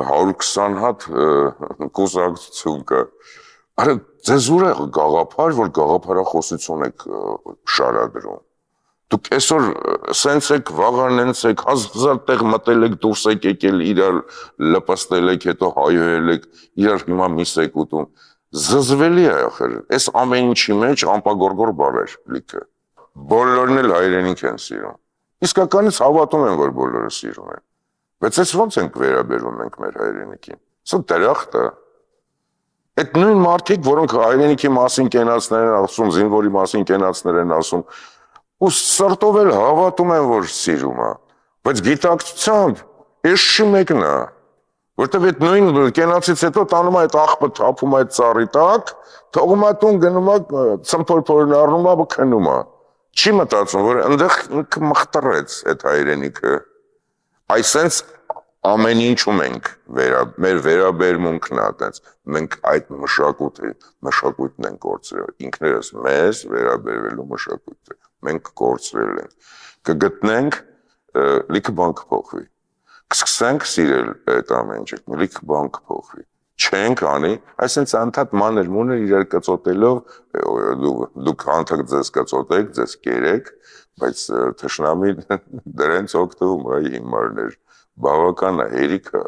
120 հատ կուսակցություն կա։ Արա ձեզ ուր է գաղափար, որ գաղափարախոսություն եք շարադրում։ Դուք այսօր սենց եք, վաղան նենց եք, հազար տեղ մտել եք, դուրս եք եկել, իրար լպստել եք, հետո հայոյել եք, իրար հիմա միս եք ուտում։ Զզվելի է ախր, այս ամեն ինչի մեջ ամպագորգոր բառեր լիքը։ Բոլորն էլ հայրենիք են սիրում։ Իսկականից հավատում եմ, որ բոլորը սիրում են։ Բայց այս ո՞նց ենք վերաբերում մենք մեր հայրենիքին։ Սա դրախտ է։ Այդ նույն մարդիկ, որոնք հայրենիքի մասին կենացներ են ասում, զինվորի մասին կենացներ են ասում, ու սրտով էլ հավատում են, որ սիրում է, բայց գիտակցությամբ ես չի մեկն է, որտեվ այդ նույն կենացից հետո տանում է այդ աղբը թափում է այդ ծառի տակ, թողում է տուն գնում է, ցմփորփորն առնում է, քնում է, չի մտածում, որ այնտեղ ինքը մխտրեց այդ հայրենիքը, այսենց ամեն ինչում ենք, մեր վերաբերմունքն է այդպես, մենք այդ մշակույթն ենք կորցրել, ինքներս մեզ վերաբերվելու մշակույթը, մենք կորցրել ենք, կգտնենք, լիքը բան կփոխվի, կսկսենք սիրել այդ ամեն ինչը, լիքը բան կփոխվի, չենք անի, այսինքն անդադ մանր-մունր իրար կծոտելով, դուք անդադ ձեզ կծոտեք, ձեզ կերեք, բայց թշնամին դրանց օգտվում է հիմարներ, բավական է, հերիք է։